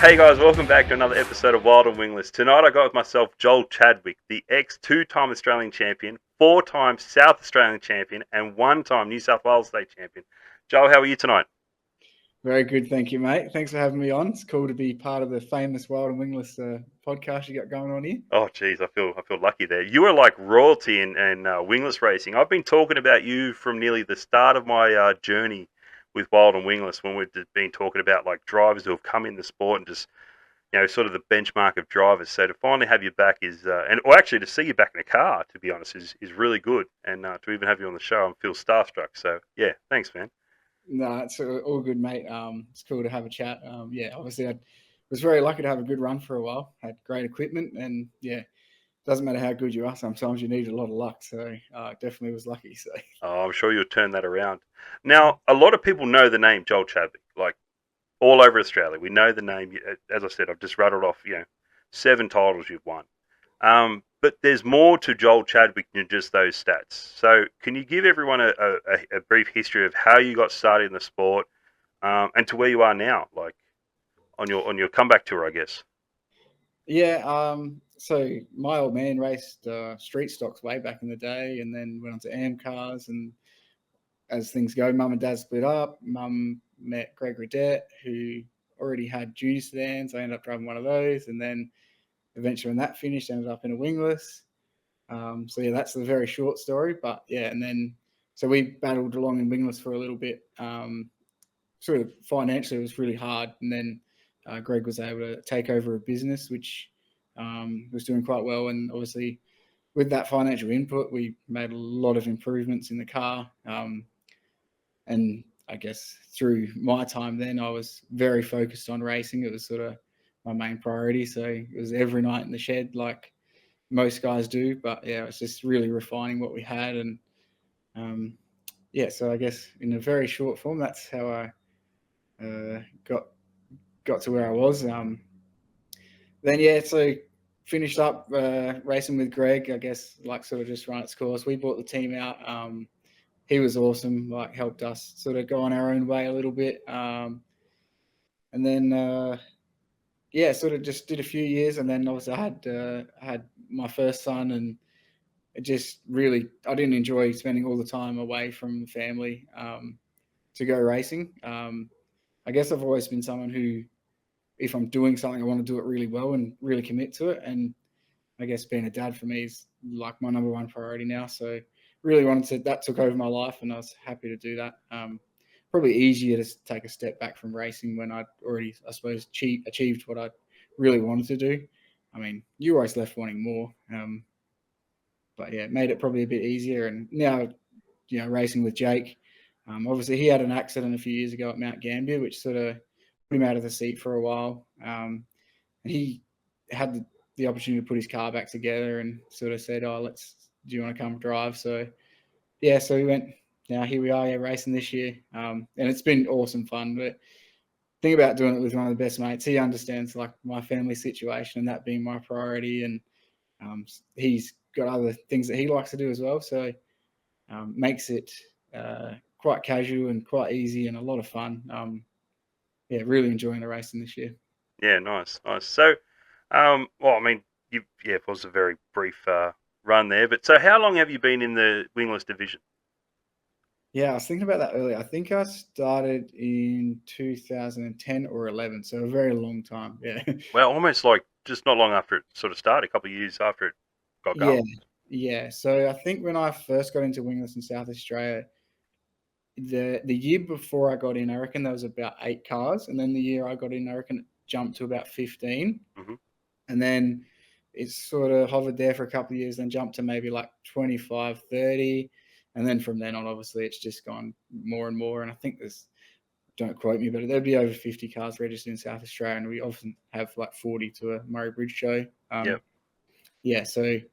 Hey guys, welcome back to another episode of Wild and Wingless. Tonight I got with myself Joel Chadwick, the ex-two-time Australian champion, four-time South Australian champion, and one-time New South Wales state champion. Joel, how are you tonight? Very good, thank you, mate. Thanks for having me on. It's cool to be part of the famous Wild and Wingless podcast you got going on here. Oh, geez, I feel lucky there. You are like royalty in wingless racing. I've been talking about you from nearly the start of my journey with Wild and Wingless when we've been talking about like drivers who have come in the sport and just sort of the benchmark of drivers. So to finally have you back or actually to see you back in a car, to be honest, is really good. And to even have you on the show, I feel starstruck. So yeah, thanks, man. No, it's all good, mate. It's cool to have a chat. Obviously, I was very lucky to have a good run for a while. Had great equipment, and doesn't matter how good you are. Sometimes you need a lot of luck. So definitely was lucky. So I'm sure you'll turn that around. Now, a lot of people know the name Joel Chadwick, like all over Australia. We know the name. As I said, I've just rattled off, 7 titles you've won. But there's more to Joel Chadwick than just those stats. So can you give everyone a brief history of how you got started in the sport and to where you are now, like on your comeback tour, I guess? So my old man raced street stocks way back in the day, and then went on to AM cars. And as things go, mum and dad split up. Mum met Greg Redette, who already had junior sedans. I ended up driving one of those, and then eventually when that finished, ended up in a wingless. That's the very short story. But and then so we battled along in wingless for a little bit. Sort of financially, it was really hard, and then Greg was able to take over a business which was doing quite well, and obviously with that financial input, we made a lot of improvements in the car. And I guess through my time then, I was very focused on racing. It was sort of my main priority. So it was every night in the shed, like most guys do. But it's just really refining what we had. And so I guess in a very short form, that's how I got to where I was. So finished up racing with Greg. I guess like sort of just run its course. We brought the team out. He was awesome. Like helped us sort of go on our own way a little bit. And then sort of just did a few years, and then obviously I had my first son, and it just really I didn't enjoy spending all the time away from the family to go racing. I guess I've always been someone who, if I'm doing something, I want to do it really well and really commit to it. And I guess being a dad for me is like my number one priority now. So really that took over my life, and I was happy to do that. Probably easier to take a step back from racing when I'd already, I suppose, achieved what I really wanted to do. I mean, you always left wanting more. But it made it probably a bit easier. And now, racing with Jake, obviously he had an accident a few years ago at Mount Gambier, which sort of put him out of the seat for a while. And he had the opportunity to put his car back together and sort of said, do you want to come drive? So we went. Now here we are, racing this year. And it's been awesome fun. But thing about doing it with one of the best mates, he understands like my family situation and that being my priority. And he's got other things that he likes to do as well. So makes it quite casual and quite easy and a lot of fun. Really enjoying the racing this year. Yeah, nice. So, well, I mean, it was a very brief run there. But so, how long have you been in the wingless division? Yeah, I was thinking about that earlier. I think I started in 2010 or 11, so a very long time. Yeah. Well, almost like just not long after it sort of started, a couple of years after it got going. Yeah. So I think when I first got into wingless in South Australia, the year before I got in, I reckon there was about 8 cars, and then the year I got in, I reckon it jumped to about 15, and then it sort of hovered there for a couple of years, then jumped to maybe like 25, 30. And then from then on, obviously, it's just gone more and more. And I think don't quote me, but there'd be over 50 cars registered in South Australia, and we often have like 40 to a Murray Bridge show. I guess, I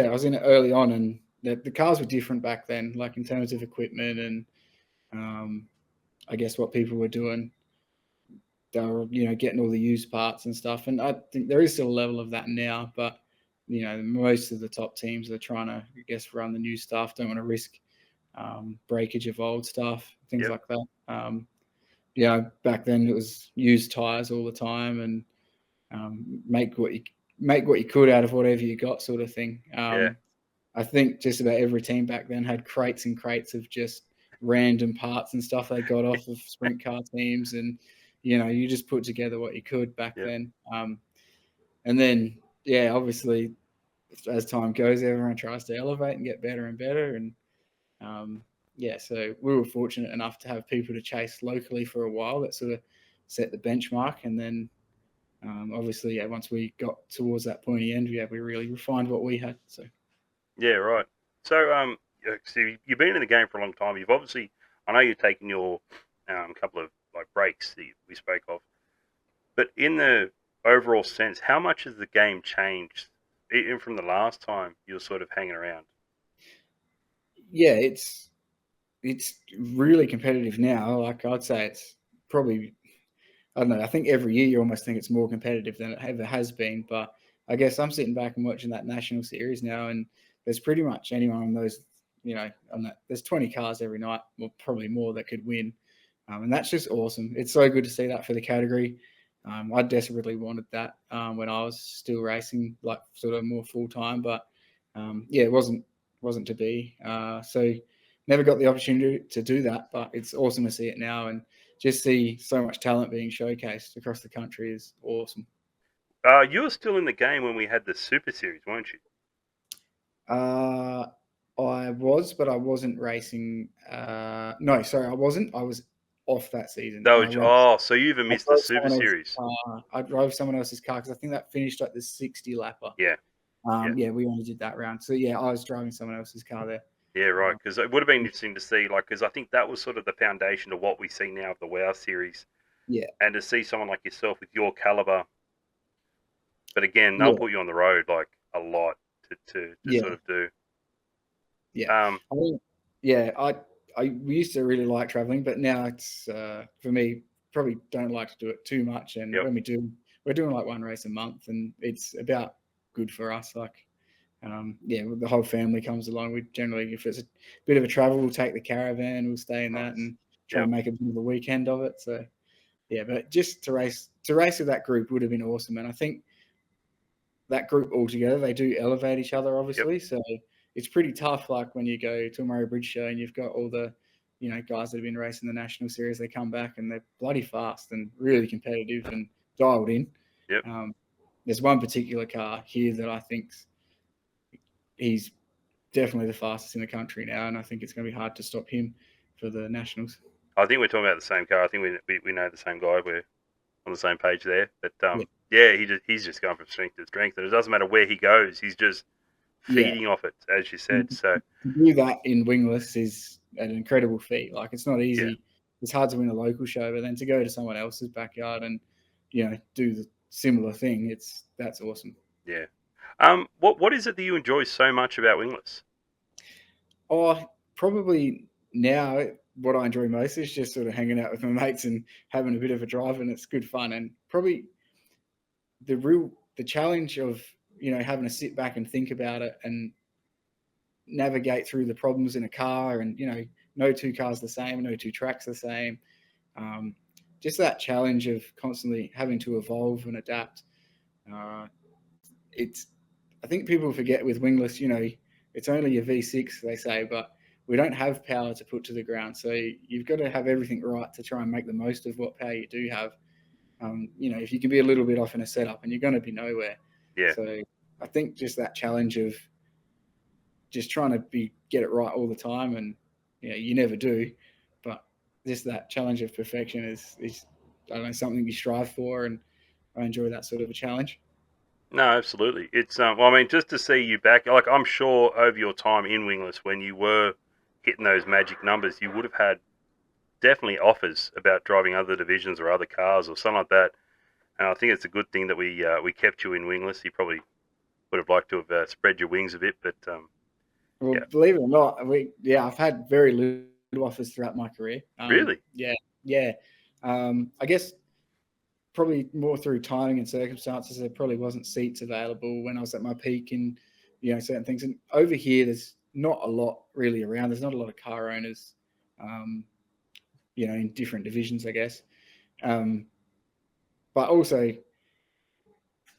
was in it early on, and the cars were different back then, like in terms of equipment and I guess what people were doing. They were, getting all the used parts and stuff. And I think there is still a level of that now, but most of the top teams are trying to, I guess, run the new stuff. Don't want to risk breakage of old stuff, things like that. back then it was used tires all the time, and make what you could out of whatever you got, sort of thing. Yeah. I think just about every team back then had crates and crates of just random parts and stuff they got off of sprint car teams, and you just put together what you could back Yep. then. And then, obviously, as time goes, everyone tries to elevate and get better and better. And so we were fortunate enough to have people to chase locally for a while that sort of set the benchmark. And then, obviously, once we got towards that pointy end, we really refined what we had. So. Yeah, right. So, so you've been in the game for a long time. You've obviously, I know you're taking your couple of like breaks that we spoke of, but in the overall sense, how much has the game changed, even from the last time you were sort of hanging around? Yeah, it's really competitive now. Like, I'd say it's probably, I don't know, I think every year you almost think it's more competitive than it ever has been. But I guess I'm sitting back and watching that national series now, and there's pretty much anyone on those, there's 20 cars every night, or probably more, that could win. And that's just awesome. It's so good to see that for the category. I desperately wanted that when I was still racing, like sort of more full time, but it wasn't to be. So never got the opportunity to do that, but it's awesome to see it now, and just see so much talent being showcased across the country is awesome. You were still in the game when we had the Super Series, weren't you? Uh, I was, but I wasn't racing. No, sorry, I wasn't. I was off that season, That and was, oh, so you even I missed the drove Super someone else's Series. car. I drove someone else's car because I think that finished like the 60 lapper. Yeah, yeah, We only did that round. So I was driving someone else's car there. yeah, right. Because it would have been interesting to see, like, because I think that was sort of the foundation of what we see now of the WoW series, Yeah, and to see someone like yourself with your caliber. But again, they'll yeah, put you on the road like a lot to yeah, sort of do. yeah. Um, I mean, I used to really like traveling, but now it's for me, probably don't like to do it too much. And yep, when we do, we're doing like one race a month, and it's about good for us. Like, the whole family comes along. We generally, if it's a bit of a travel, we'll take the caravan, we'll stay in that, nice. and try Yep, and make a bit of a weekend of it. So but just to race with that group would have been awesome. And I think that group altogether, they do elevate each other, yep, obviously. So it's pretty tough. Like when you go to a Murray Bridge show and you've got all the, guys that have been racing the national series, they come back and they're bloody fast and yeah, really competitive and dialed in. yep. Um, there's one particular car here that I think he's definitely the fastest in the country now, and I think it's going to be hard to stop him for the nationals. I think we're talking about the same car. I think we know the same guy. We're on the same page there. But Yeah, yeah, he's just going from strength to strength, and it doesn't matter where he goes. He's just yeah. feeding off it, as you And said. So to do that in wingless is an incredible feat. Like, it's not yeah, easy. It's hard to win a local show, but then to go to someone else's backyard and do the similar thing, that's awesome. yeah. What is it that you enjoy so much about wingless? Oh, probably now what I enjoy most is just sort of hanging out with my mates and having a bit of a drive, and it's good fun. And probably the challenge of having to sit back and think about it and navigate through the problems in a car, and no two cars the same, no two tracks the same. um, just that challenge of constantly having to evolve and adapt. uh, it's I think people forget with wingless, it's only a V6, they say, but we don't have power to put to the ground, so you've got to have everything right to try and make the most of what power you do have. If you can be a little bit off in a setup, and you're going to be nowhere. Yeah. So I think just that challenge of just trying to get it right all the time, and you never do, but just that challenge of perfection is I don't know, something you strive for, and I enjoy that sort of a challenge. No, absolutely. It's well, I mean, just to see you back, like I'm sure over your time in wingless, when you were hitting those magic numbers, you would have had definitely offers about driving other divisions or other cars or something like that. And I think it's a good thing that we kept you in wingless. You probably would have liked to have spread your wings a bit, but Well, yeah, believe it or not, I've had very little offers throughout my career. really, Yeah. I guess probably more through timing and circumstances. There probably wasn't seats available when I was at my peak in, certain things. And over here, there's not a lot really around. There's not a lot of car owners, in different divisions, I guess. Um, but also,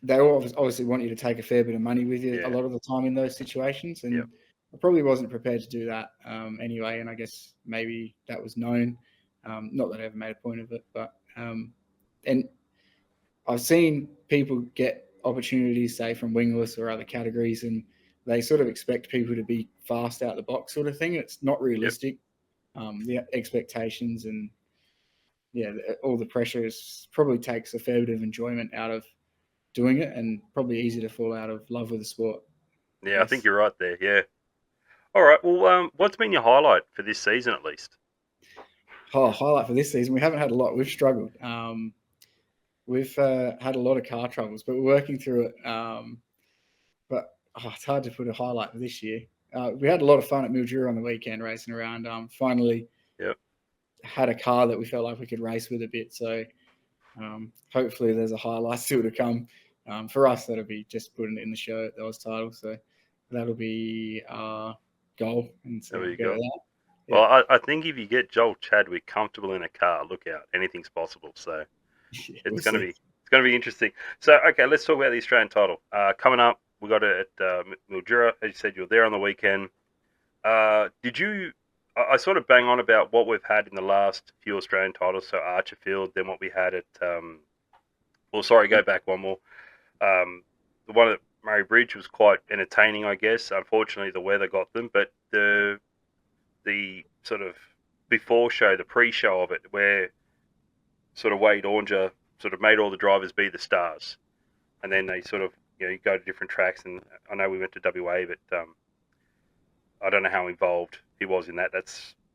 they obviously want you to take a fair bit of money with you a Yeah. lot of the time in those situations, Yep. and I probably wasn't prepared to do that anyway. And I guess maybe that was known. Not that I ever made a point of it, but and I've seen people get opportunities, say from wingless or other categories, and they sort of expect people to be fast out the box, sort of thing. It's not Yep. realistic. The expectations and yeah, all the pressure probably takes a fair bit of enjoyment out of doing it, and probably easy to fall out of love with the sport. Yeah, I think Yes. you're right there. Yeah. All right. Well, what's been your highlight for this season at least? Oh, highlight for this season, we haven't had a lot. We've struggled. We've had a lot of car troubles, but we're working through it. But it's hard to put a highlight for this year. We had a lot of fun at Mildura on the weekend racing around. Finally Yep. had a car that we felt like we could race with a bit. So hopefully there's a highlight still to come. For us, that'll be just putting it in the show at those titles. So that'll be our goal and see There how we you go go. with that. Well, Yeah. I think if you get Joel Chadwick comfortable in a car, look out, anything's possible. So We'll it's gonna see. be interesting. So okay, let's talk about the Australian title. Coming up, we got it at Mildura. As you said, you were there on the weekend. Did you? I sort of bang on about what we've had in the last few Australian titles. So Archerfield, then what we had at. Well, sorry, go back one more. The one at Murray Bridge was quite entertaining, I guess. Unfortunately, the weather got them, but the sort of before show, the pre-show of it, where sort of Wade Ornger sort of made all the drivers be the stars, and then they sort of you go to different tracks. And I know we went to WA, but I don't know how involved he was in that.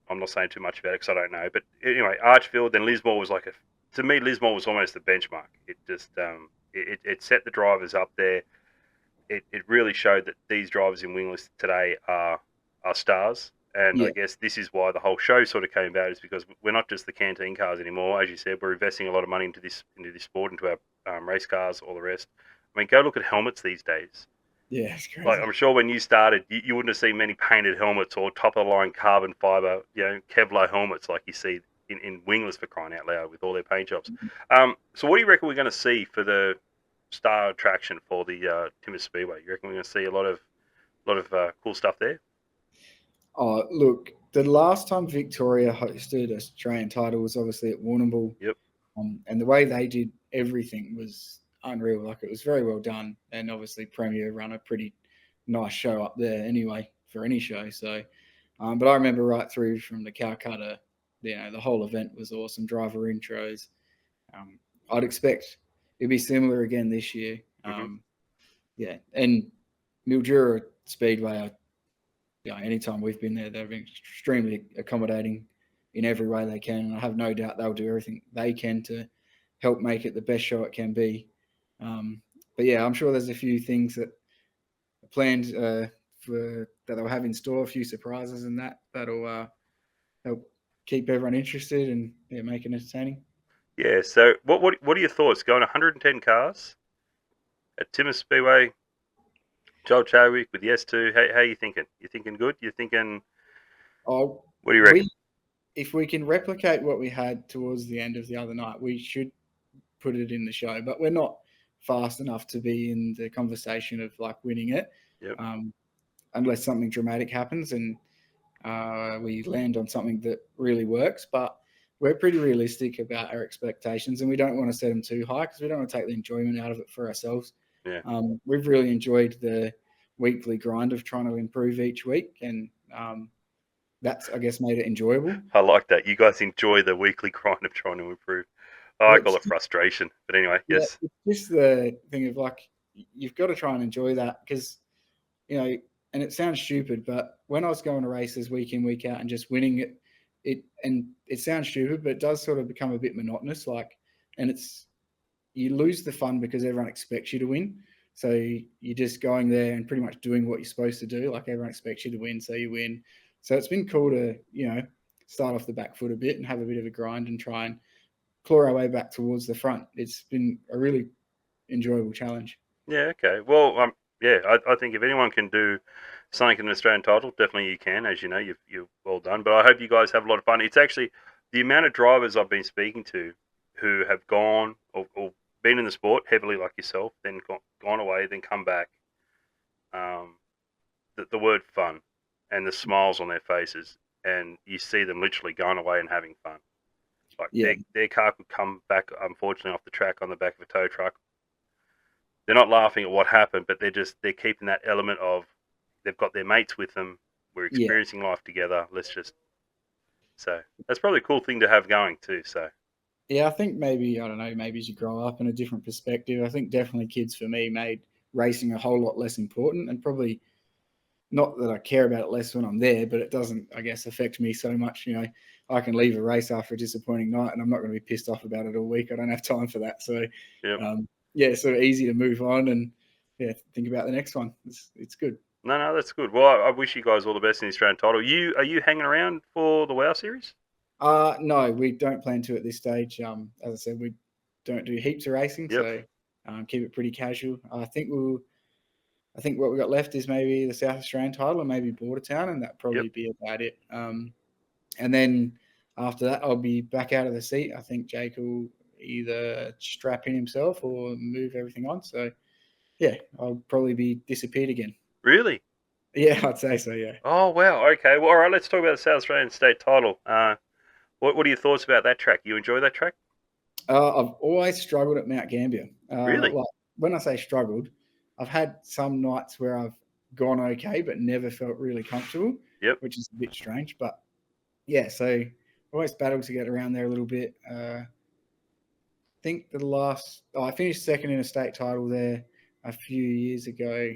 I'm not saying too much about it because I don't know. But anyway, Archfield, then Lismore was to me, Lismore was almost the benchmark. It just it set the drivers up there. It really showed that these drivers in wingless today are stars. And I Yeah. guess this is why the whole show sort of came about, is because we're not just the canteen cars anymore. As you said, we're investing a lot of money into this sport, into our race cars, all the rest. I mean, go look at helmets these days. Yeah, it's Like, crazy. I'm sure when you started, you wouldn't have seen many painted helmets or top of the line carbon fiber, Kevlar helmets like you see in wingless, for crying out loud, with all their paint jobs. So what do you reckon we're going to see for the star attraction for the Timmins Speedway? You reckon we're going to see a lot of cool stuff there? Oh, look, the last time Victoria hosted Australian title was obviously at Warrnambool, Yep. and the way they did everything was unreal. Like, it was very well done, and obviously Premier run a pretty nice show up there anyway for any show. So, but I remember right through from the Calcutta, the whole event was awesome. Driver intros. I'd expect it'd be similar again this year. Hmm. Yeah, and Mildura Speedway, anytime we've been there, they've been extremely accommodating in every way they can. And I have no doubt they'll do everything they can to help make it the best show it can be. But yeah, I'm sure there's a few things that are planned that they'll have in store, a few surprises and that'll help keep everyone interested and make it entertaining. Yeah. So what are your thoughts? Going 110 cars at Timmins Speedway, Joel Chadwick with the S2. How you thinking? You thinking good? You thinking? Oh, What do you reckon? if we can replicate what we had towards the end of the other night, we should put it in the show. But we're not fast enough to be in the conversation of like winning it, Yep. unless something dramatic happens and we land on something that really works. But we're pretty realistic about our expectations, and we don't want to set them too high because we don't want to take the enjoyment out of it for ourselves. Yeah. We've really enjoyed the weekly grind of trying to improve each week, and that's, I guess, made it enjoyable. I like that. You guys enjoy the weekly grind of trying to improve. Oh, I Well, call it frustration. But anyway, yeah, yes. it's just the thing of like you've got to try and enjoy that because and it sounds stupid, but when I was going to races week in week out and just winning it sounds stupid, but it does sort of become a bit monotonous. Like, and you lose the fun because everyone expects you to win. So you're just going there and pretty much doing what you're supposed to do. Like, everyone expects you to win, so you win. So it's been cool to start off the back foot a bit and have a bit of a grind and try and claw our way back towards the front. It's been a really enjoyable challenge. Yeah. Okay. Well, yeah. I think if anyone can do something in an Australian title, definitely you can. As you know, you've well done. But I hope you guys have a lot of fun. It's actually the amount of drivers I've been speaking to who have gone or been in the sport heavily like yourself, then gone away, then come back. The word fun and the smiles on their faces, and you see them literally going away and having fun. Like Yeah, their car could come back, unfortunately, off the track on the back of a tow truck. They're not laughing at what happened, but they're keeping that element of they've got their mates with them. We're yeah. experiencing life together. Let's just so that's probably a cool thing to have going too. So Yeah, I think maybe, I don't know, maybe as you grow up in a different perspective, I think definitely kids for me made racing a whole lot less important, and probably not that I care about it less when I'm there, but it doesn't, I guess, affect me so much. I can leave a race after a disappointing night and I'm not going to be pissed off about it all week. I don't have time for that. So, yep. yeah, it's sort of easy to move on and, yeah, think about the next one. It's good. No, that's good. Well, I wish you guys all the best in the Australian title. Are you hanging around for the WoW series? No, we don't plan to at this stage. As I said, we don't do heaps of racing, Yep. so keep it pretty casual. I think what we got left is maybe the South Australian title or maybe Border Town, and that Yep. probably be about it. And then after that, I'll be back out of the seat. I think Jake will either strap in himself or move everything on. So yeah, I'll probably be disappeared again. Really? Yeah, I'd say so. Yeah. Oh wow. Okay. Well, all right. Let's talk about the South Australian state title. What are your thoughts about that track? You enjoy that track? I've always struggled at Mount Gambier. Really? Like when I say struggled, I've had some nights where I've gone okay, but never felt really comfortable, Yep. which is a bit strange. But yeah, so always battled to get around there a little bit. I think I finished second in a state title there a few years ago.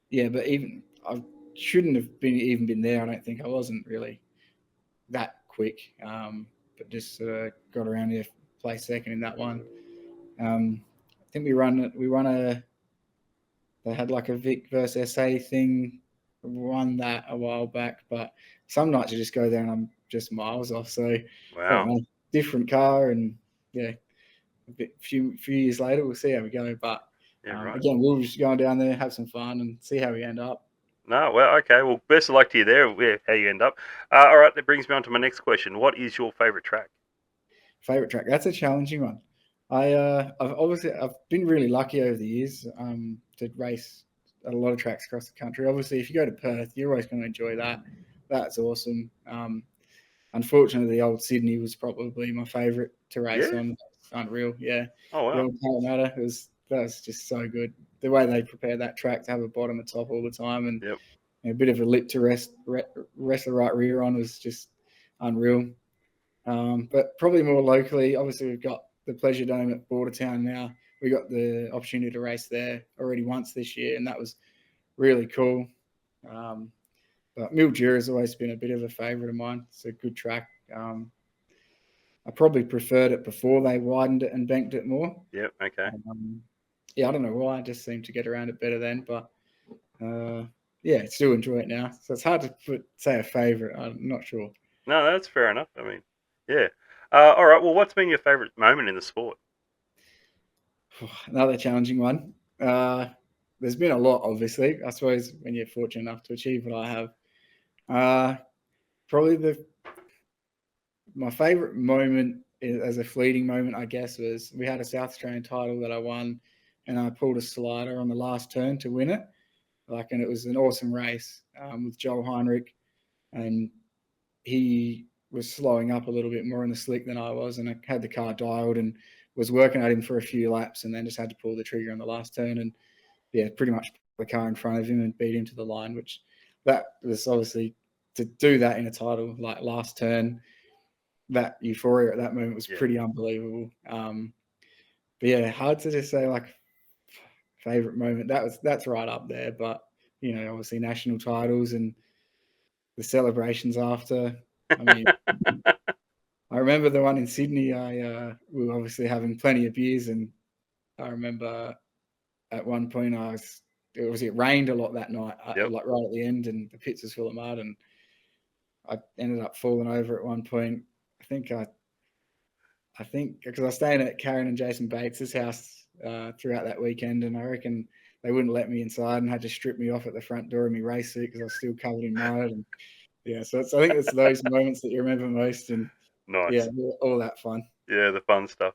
Yeah, but even I shouldn't have been there. I don't think I wasn't really that quick, but just got around here, placed second in that one. I think we run a they had like a Vic versus SA thing, won that a while back, but some nights you just go there and I'm just miles off. So I don't Wow. know, different car, and yeah, few years later we'll see how we go. But Yeah. Right. again, we'll just go down there, have some fun, and see how we end up. No. Well. Okay. Well, best of luck to you there. How you end up. All right. That brings me on to my next question. What is your favorite track? Favorite track? That's a challenging one. I've been really lucky over the years to race at a lot of tracks across the country. Obviously, if you go to Perth, you're always going to enjoy that. That's awesome. Unfortunately, the old Sydney was probably my favourite to race Yeah. on. It's unreal, yeah. Oh The wow. old Parramatta that was just so good. The way they prepare that track to have a bottom and top all the time, and Yep. a bit of a lip to rest the right rear on was just unreal. But probably more locally, obviously we've got the Pleasure Dome at Bordertown now. We got the opportunity to race there already once this year, and that was really cool. But Mildura has always been a bit of a favourite of mine. It's a good track. I probably preferred it before they widened it and banked it more. Yep. Okay. Yeah, I don't know why. I just seem to get around it better then. But yeah, still enjoy it now. So it's hard to say a favourite. I'm not sure. No, that's fair enough. I mean, yeah. All right. Well, what's been your favorite moment in the sport? Another challenging one. There's been a lot, obviously. I suppose when you're fortunate enough to achieve what I have, probably my favourite moment as a fleeting moment, I guess, was we had a South Australian title that I won, and I pulled a slider on the last turn to win it. And it was an awesome race with Joel Heinrich, and he was slowing up a little bit more in the slick than I was, and I had the car dialed and was working at him for a few laps, and then just had to pull the trigger on the last turn, and yeah, pretty much put the car in front of him and beat him to the line. Which that was obviously, to do that in a title like last turn, that euphoria at that moment was Yeah. pretty unbelievable. But yeah, hard to just say like favorite moment. That's right up there, but obviously national titles and the celebrations after. I mean, I remember the one in Sydney. We were obviously having plenty of beers, and I remember at one point it rained a lot that night, Yep. like right at the end, and the pits was full of mud, and I ended up falling over at one point. I think because I was staying at Karen and Jason Bates's house throughout that weekend, and I reckon they wouldn't let me inside and had to strip me off at the front door of my race suit because I was still covered in mud. And yeah, so I think it's those moments that you remember most. And Nice. all that fun. Yeah, the fun stuff.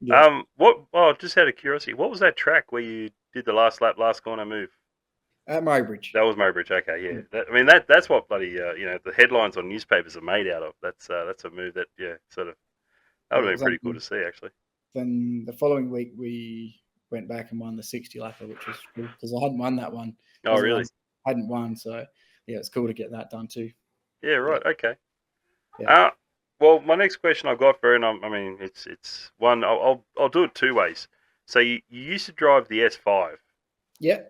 Yeah, What? Oh, just out of curiosity, what was that track where you did the last lap, last corner move? at Mowbridge. That was Mowbridge. Okay, yeah. Yeah. I mean, that's what bloody the headlines on newspapers are made out of. That's a move that sort of that would Yeah, have it been was pretty cool only, to see actually. then the following week we went back and won the 60 lapper, which was cool because I hadn't won that one. It Oh, was the really? one I hadn't won, so yeah, it's cool to get that done too. Yeah, Yeah, right. Okay. yeah, Uh, well, my next question I've got for, and I mean, it's one. I'll do it two ways. So you used to drive the S5. yeah.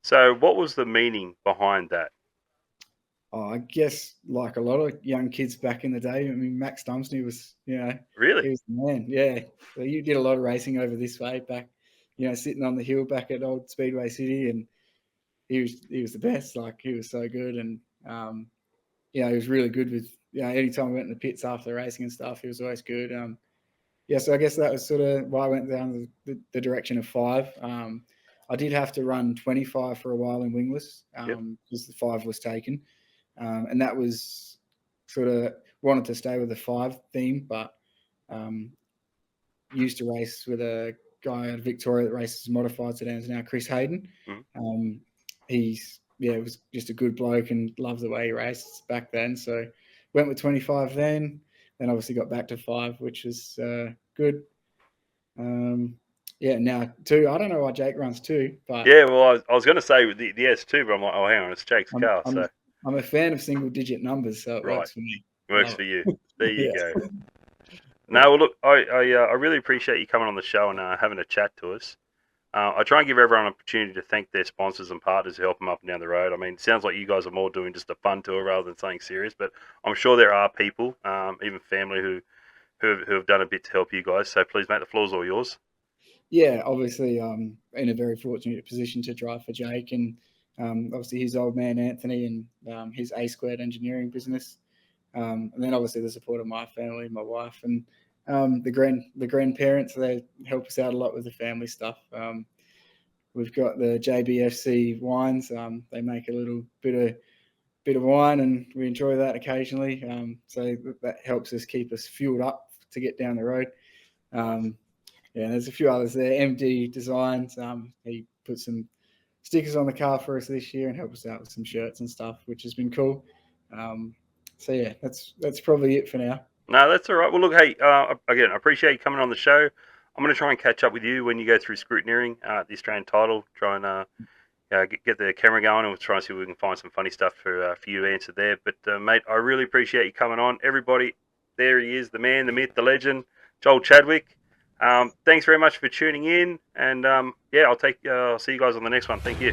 So what was the meaning behind that? Oh, I guess like a lot of young kids back in the day. I mean, Max Dumpsney was, Really? he was the man. Yeah, so you did a lot of racing over this way back, sitting on the hill back at Old Speedway City, and he was the best. Like he was so good, and he was really good with. Anytime we went in the pits after the racing and stuff, he was always good. So I guess that was sort of why I went down the direction of 5. I did have to run 25 for a while in wingless Yep. because the 5 was taken. And that was sort of wanted to stay with the 5 theme, but used to race with a guy out of Victoria that races modified sedans now, Chris Hayden. Mm. He's was just a good bloke and loved the way he raced back then. So went with 25 then obviously got back to 5, which was good. Now 2. I don't know why Jake runs 2, but Yeah, well, I was going to say with the S2, but I'm like, oh, hang on, it's Jake's I'm, car, I'm, so I'm a fan of single digit numbers, so it right, works for me. works for you. There you Yeah. go. No, well, look, I really appreciate you coming on the show and having a chat to us. I try and give everyone an opportunity to thank their sponsors and partners who help them up and down the road. I mean, it sounds like you guys are more doing just a fun tour rather than something serious, but I'm sure there are people, even family, who have done a bit to help you guys. So please, mate, the floor's all yours. Yeah, obviously, in a very fortunate position to drive for Jake, and obviously his old man Anthony and his A Squared engineering business, and then obviously the support of my family, my wife, and the grandparents. They help us out a lot with the family stuff. We've got the JBFC wines. They make a little bit of wine, and we enjoy that occasionally. So that helps us keep us fueled up to get down the road. There's a few others there. MD Designs. He put some stickers on the car for us this year and helped us out with some shirts and stuff, which has been cool. That's probably it for now. No, that's all right. Well, look, hey, again, I appreciate you coming on the show. I'm going to try and catch up with you when you go through scrutineering the Australian title. Try and get the camera going, and we'll try and see if we can find some funny stuff for you to answer there. But, mate, I really appreciate you coming on. Everybody, there he is, the man, the myth, the legend, Joel Chadwick. Thanks very much for tuning in. And, I'll see you guys on the next one. Thank you.